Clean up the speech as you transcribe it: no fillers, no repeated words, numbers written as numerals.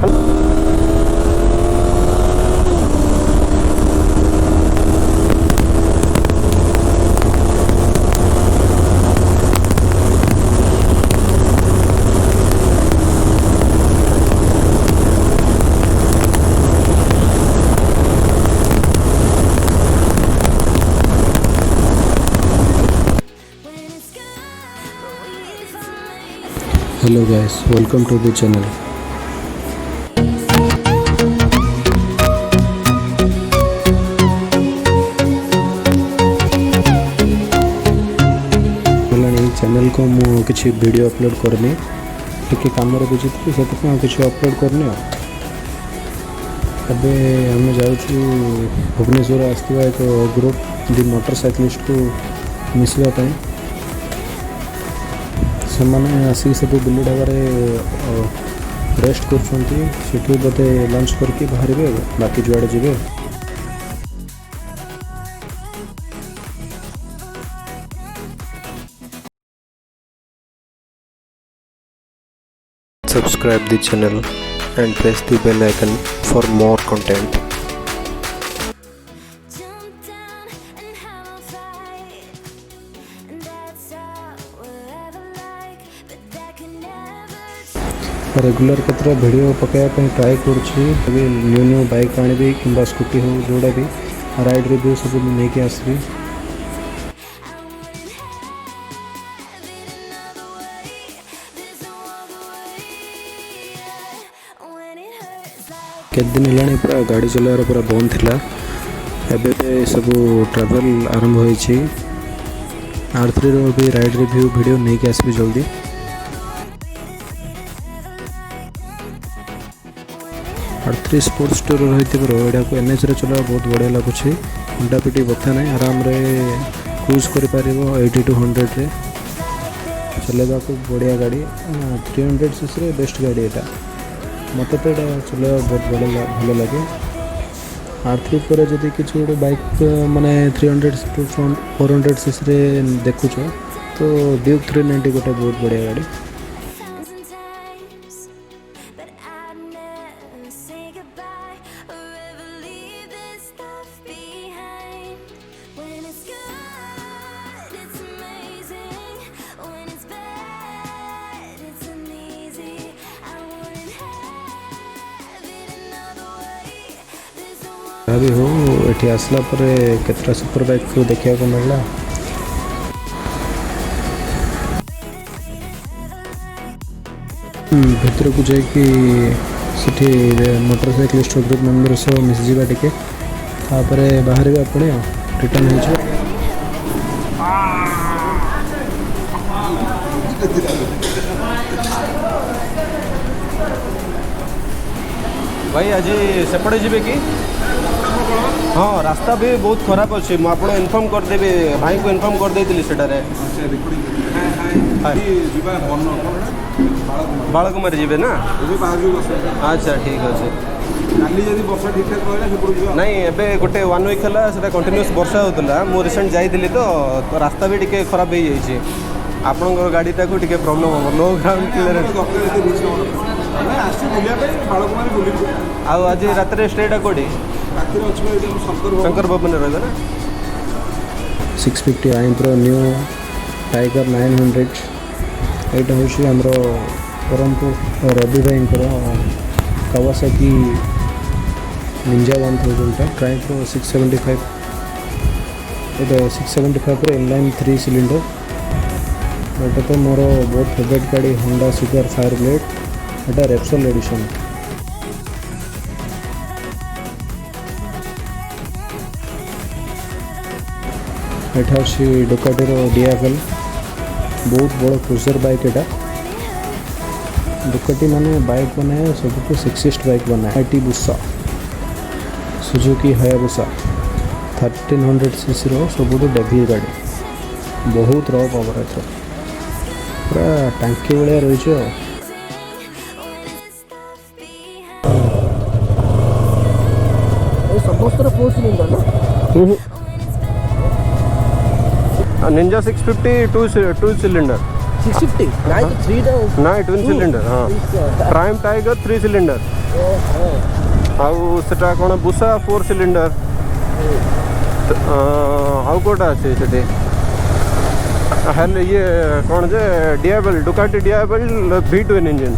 Hello guys, welcome to the channel. Channel को मु किसी वीडियो अपलोड करनी टिके काम बिजी थी से किसी अपलोड करनी अबे आम जाऊँ भुवनेश्वर आसवा एक ग्रुप दि मोटरसाइकिलिस्ट को मिसवाई से मैंने आसिक सब बिल्ली ढाबारे रेस्ट कर बोधे लंच करके बाहर बाकी जुआड़े जी Subscribe the channel and press the bell icon for more content. Regular केतरा वीडियो पकाइबा ट्राए करुँगी न्यू न्यू बाइक आनी कि स्कूटी हो जोड़ा भी राइड रिव्यू सब नहीं आसबी केत दिन है पूरा गाड़ी चलार पूरा बंद थिला एबे सब ट्रैवल आरंभ होइछि R3 रो भी राइड रिव्यू वीडियो नहीं के आसबी जल्दी R3 स्पोर्ट्स टूर रही यहाँ को NH रे चला बहुत बढ़िया लगुच मुंडा पिटी बथा ना आराम रे क्रूज कर 80 to 100 रे चलेगा को बढ़िया गाड़ी 300cc रे बेस्ट गाड़ी एटा मत तो यहाँ चलवा बहुत बढ़िया भल लगे R3 पर जदि किसी गोटे बाइक माने 300 to 400cc रे देखुच तो ड्यूक 390 गोटे बहुत बढ़िया गाड़ी भी हो ये आसला पर केतरा सुपर बाइक को देखा को मिलला भीतर को जाकि सिटी मोटरसाइकिलिस्ट ग्रुप मेंबर सब मिसजा टिके बाहर भी अपने रिटर्न हो भाई आज सेपटे जी कि हाँ रास्ता भी बहुत खराब अच्छे मुझे इनफॉर्म करदेवी भाई को इनफॉर्म करदे सेटारे बालकुमारी जी ना अच्छा ठीक अच्छे नाई एबे गोटे 1 वीक है कंटिन्यूस वर्षा होता मु रिसेंट जाइली तो रास्ता भी टिके खराब हो जाइए आपण गाड़ीटा को टिके प्रॉब्लम हम लो ग्राउंड क्लियर आज रात स्टेटा कौटी शंकर भवन रहा ना 650 आई प्रो न्यू टाइगर 900 यहाँ हूँ आमर ब्रह्मपुर रवि भाई कावासाकी निंजा 1000 ट्राई प्रो 675 ये 675 इनलाइन 3 सिलिंडर यहाँ तो मोर बहुत फेवरेट गाड़ी होंडा सुपर फायर ब्लेड यहाँ रेप्सोल एडिशन एटा अच्छी डुकाटीर DFL बहुत बड़ क्रूजर बाइक एटा डुकाटी माने बाइक बनाए सब सेक्सिस्ट बाइक बनाए हायाबुसा सुजुकी हायाबुसा 1300cc रो सब डेवी गाड़ी बहुत रॉ पावर है पूरा टांकी भाया रही समस्त 4 सिलिंडर ना निंजा 650 2 सिलिंडर 650 नाइ 3 नाइ ट्विन सिलिंडर हाँ प्राइम टाइगर 3 सिलिंडर आउ सेटा कौन बुसा 4 सिलिंडर आउ कोटा अच्छे से हेल्ले ये कौन जे डियाबल डुकाटी डियाबल V12 इंजन